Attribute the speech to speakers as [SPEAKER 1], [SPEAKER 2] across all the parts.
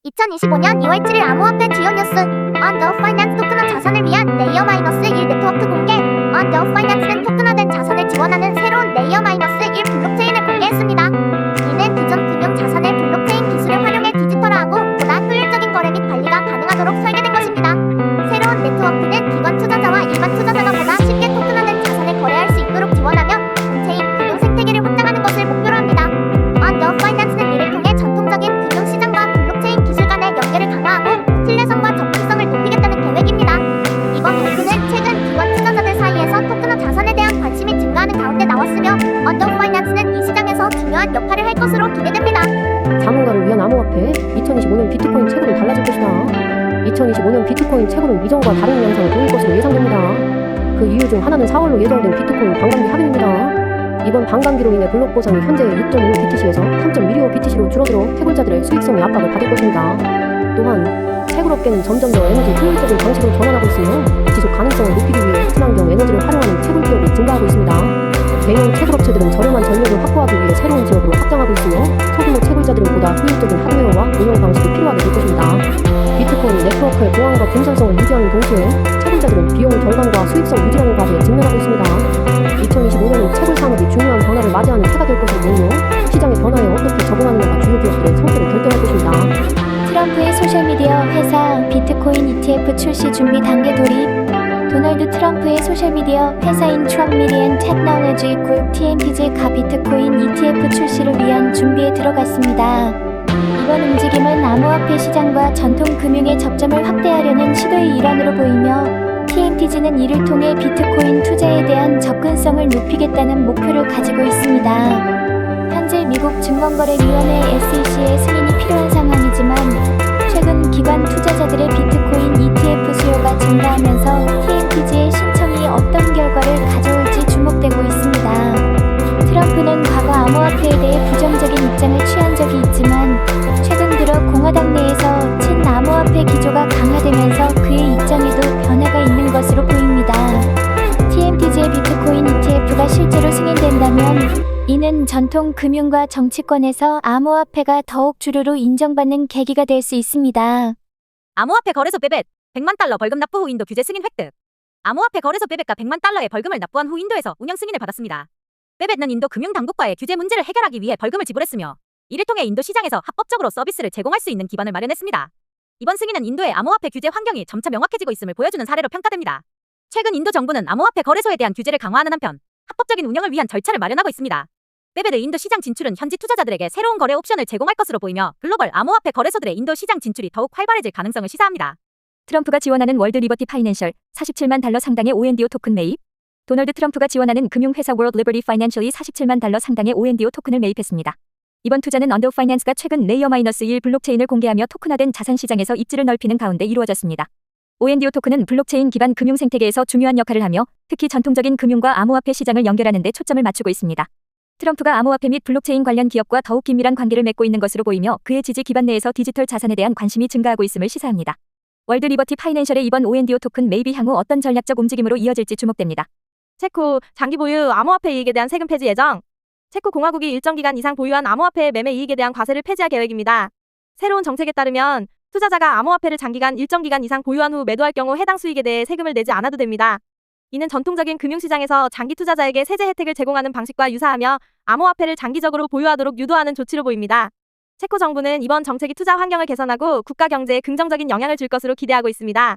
[SPEAKER 1] 2025년 2월 7일 암호화폐 주요 뉴스. On the Finance 토큰화 자산을 위한 레이어 마이너스 1 네트워크 공개. On the Finance는 토큰화된 자산을 지원하는 새로운 레이어 마이너스 1 블록체인을 공개했습니다. 이는 기존 금융 자산을 블록체인 기술을 활용해 디지털화하고 보다 효율적인 거래 및 관리가 가능하도록 설계된 것입니다. 새로운 네트워크는 기관 투자자와 일반 투자자가 보다 쉽게 토큰화된 자산을 거래할 수 있도록 지원하며 본체인 금융 생태계를 확장하는 것을 목표로 합니다. On the Finance는 이를 통해 전통적인 금융 시장과 블록체인 기술 간의 연계를 강화하고 신뢰성과 접근성을 높이겠다는 계획입니다. 이번 발표는 최근 기관 투자자들 사이에서 토큰화 자산에 대한 관심이 증가하는 가운데 나왔으며 On the Finance는 이 시장에서 중요한 역할을 할 것으로 기대됩니다.
[SPEAKER 2] 자문가를 위한 암호화폐 2025년 비트코인 채굴은 달라질 것이다. 2025년 비트코인 채굴은 이전과 다른 양상을 보일 것으로 예상됩니다. 그 이유 중 하나는 4월로 예정된 비트코인 반감기 할인입니다. 이번 반감기로 인해 블록 보상이 현재의 6.25BTC에서 3.125BTC로 줄어들어 채굴자들의 수익성에 압박을 받을 것입니다. 또한 채굴업계는 점점 더 에너지 효율적인 방식으로 전환하고 있으며 지속 가능성을 높이기 위해 친환경 에너지를 활용하는 채굴 기업이 증가하고 있습니다. 대형 채굴업체들은 저렴한 전력을 확보하기 위해 새로운 지역으로 확장하고 있으며 소규모 채굴자들은 보다 효율적인 하드웨어와 운영 방식이 필요하게 될 것입니다. 비트코인 네트워크의 보안과 분산성을 유지하는 동시에 채굴자들은 비용 절감과 수익성 유지라는 과제에 직면하고 있습니다. 2025년은 채굴 산업이 중요한 변화를 맞이하는 해가 될 것으로 보이며 시장의 변화에 어떻게 적응하느냐가 주요 기업들의 성격을 결정할 것입니다.
[SPEAKER 3] 트럼프의 소셜미디어 회사 비트코인 ETF 출시 준비 단계 돌입. 도널드 트럼프의 소셜미디어 회사인 트럼프 미디어 앤 테크놀로지 그룹 TMP가 비트코인 ETF 출시를 위한 준비에 들어갔습니다. 이번 움직임은 암호화폐 시장과 전통 금융의 접점을 확대하려는 시도의 일환으로 보이며 TMP는 이를 통해 비트코인 투자에 대한 접근성을 높이겠다는 목표를 가지고 있습니다. 현재 미국 증권거래위원회 SEC의 승인이 필요한 상황이지만 최근 기관 투자자들의 비트코인 ETF 수요가 증가하면서 TMP의 신청이 어떤 결과를 가져올지 주목되고 있습니다. 트럼프는 과거 암호화폐에 대해 부정적인 입장을 취한 적이 있지만 최근 들어 공화당 내에서 친암호화폐 기조가 강화되면서 그의 입장에도 변화가 있는 것으로 보입니다. TMP의 비트코인 ETF가 실제로 승인된다면 이는 전통 금융과 정치권에서 암호화폐가 더욱 주류로 인정받는 계기가 될 수 있습니다.
[SPEAKER 4] 암호화폐 거래소 베벳 100만 달러 벌금 납부 후 인도 규제 승인 획득. 암호화폐 거래소 베벳가 100만 달러의 벌금을 납부한 후 인도에서 운영 승인을 받았습니다. 베벳은 인도 금융당국과의 규제 문제를 해결하기 위해 벌금을 지불했으며 이를 통해 인도 시장에서 합법적으로 서비스를 제공할 수 있는 기반을 마련했습니다. 이번 승인은 인도의 암호화폐 규제 환경이 점차 명확해지고 있음을 보여주는 사례로 평가됩니다. 최근 인도 정부는 암호화폐 거래소에 대한 규제를 강화하는 한편 합법적인 운영을 위한 절차를 마련하고 있습니다. 베벳의 인도 시장 진출은 현지 투자자들에게 새로운 거래 옵션을 제공할 것으로 보이며 글로벌 암호화폐 거래소들의 인도 시장 진출이 더욱 활발해질 가능성을 시사합니다. 트럼프가 지원하는 월드 리버티 파이낸셜 47만 달러 상당의 ONDO 토큰 매입. 도널드 트럼프가 지원하는 금융회사 월드 리버티 파이낸셜이 47만 달러 상당의 ONDO 토큰을 매입했습니다. 이번 투자는 언더 파이낸스가 최근 레이어 마이너스 1 블록체인을 공개하며 토큰화된 자산 시장에서 입지를 넓히는 가운데 이루어졌습니다. ONDO 토큰은 블록체인 기반 금융 생태계에서 중요한 역할을 하며 특히 전통적인 금융과 암호화폐 시장을 연결하는 데 초점을 맞추고 있습니다. 트럼프가 암호화폐 및 블록체인 관련 기업과 더욱 긴밀한 관계를 맺고 있는 것으로 보이며 그의 지지 기반 내에서 디지털 자산에 대한 관심이 증가하고 있음을 시사합니다. 월드 리버티 파이낸셜의 이번 ONDO 토큰 매입이 향후 어떤 전략적 움직임으로 이어질지 주목됩니다.
[SPEAKER 5] 체코 장기 보유 암호화폐 이익에 대한 세금 폐지 예정. 체코 공화국이 일정 기간 이상 보유한 암호화폐 매매 이익에 대한 과세를 폐지할 계획입니다. 새로운 정책에 따르면 투자자가 암호화폐를 장기간 일정 기간 이상 보유한 후 매도할 경우 해당 수익에 대해 세금을 내지 않아도 됩니다. 이는 전통적인 금융시장에서 장기 투자자에게 세제 혜택을 제공하는 방식과 유사하며 암호화폐를 장기적으로 보유하도록 유도하는 조치로 보입니다. 체코 정부는 이번 정책이 투자 환경을 개선하고 국가 경제에 긍정적인 영향을 줄 것으로 기대하고 있습니다.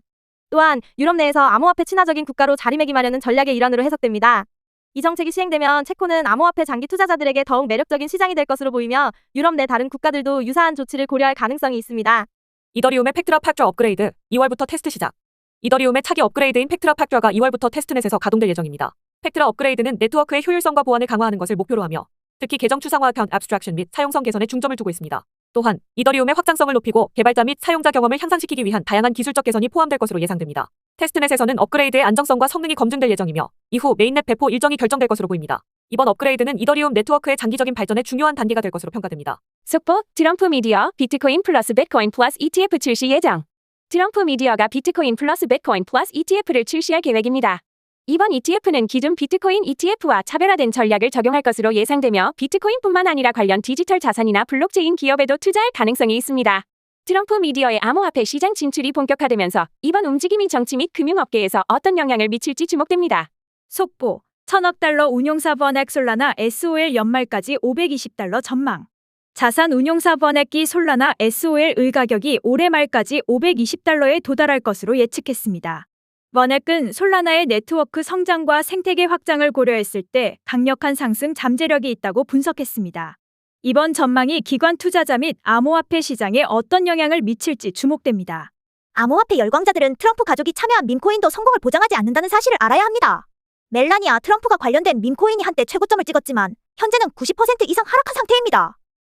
[SPEAKER 5] 또한 유럽 내에서 암호화폐 친화적인 국가로 자리매김하려는 전략의 일환으로 해석됩니다. 이 정책이 시행되면 체코는 암호화폐 장기 투자자들에게 더욱 매력적인 시장이 될 것으로 보이며 유럽 내 다른 국가들도 유사한 조치를 고려할 가능성이 있습니다.
[SPEAKER 6] 이더리움의 팩트라 팍좌 업그레이드 2월부터 테스트 시작. 이더리움의 차기 업그레이드인 팩트라 팍좌가 2월부터 테스트넷에서 가동될 예정입니다. 팩트라 업그레이드는 네트워크의 효율성과 보안을 강화하는 것을 목표로 하며 특히 계정 추상화 어카운트 abstraction 및 사용성 개선에 중점을 두고 있습니다. 또한 이더리움의 확장성을 높이고 개발자 및 사용자 경험을 향상시키기 위한 다양한 기술적 개선이 포함될 것으로 예상됩니다. 테스트넷에서는 업그레이드의 안정성과 성능이 검증될 예정이며 이후 메인넷 배포 일정이 결정될 것으로 보입니다. 이번 업그레이드는 이더리움 네트워크의 장기적인 발전에 중요한 단계가 될 것으로 평가됩니다.
[SPEAKER 7] 속보 트럼프 미디어 비트코인 플러스 비트코인 플러스 ETF 출시 예정. 트럼프 미디어가 비트코인 플러스 비트코인 플러스 ETF를 출시할 계획입니다. 이번 ETF는 기존 비트코인 ETF와 차별화된 전략을 적용할 것으로 예상되며 비트코인뿐만 아니라 관련 디지털 자산이나 블록체인 기업에도 투자할 가능성이 있습니다. 트럼프 미디어의 암호화폐 시장 진출이 본격화되면서 이번 움직임이 정치 및 금융업계에서 어떤 영향을 미칠지 주목됩니다.
[SPEAKER 8] 속보, 1000억 달러 운용사 버넥 솔라나 SOL 연말까지 520달러 전망. 자산 운용사 버넥기 솔라나 SOL 의 가격이 올해 말까지 520달러에 도달할 것으로 예측했습니다. 버넥은 솔라나의 네트워크 성장과 생태계 확장을 고려했을 때 강력한 상승 잠재력이 있다고 분석했습니다. 이번 전망이 기관 투자자 및 암호화폐 시장에 어떤 영향을 미칠지 주목됩니다.
[SPEAKER 1] 암호화폐 열광자들은 트럼프 가족이 참여한 밈코인도 성공을 보장하지 않는다는 사실을 알아야 합니다. 멜라니아 트럼프가 관련된 밈코인이 한때 최고점을 찍었지만 현재는 90% 이상 하락한 상태입니다.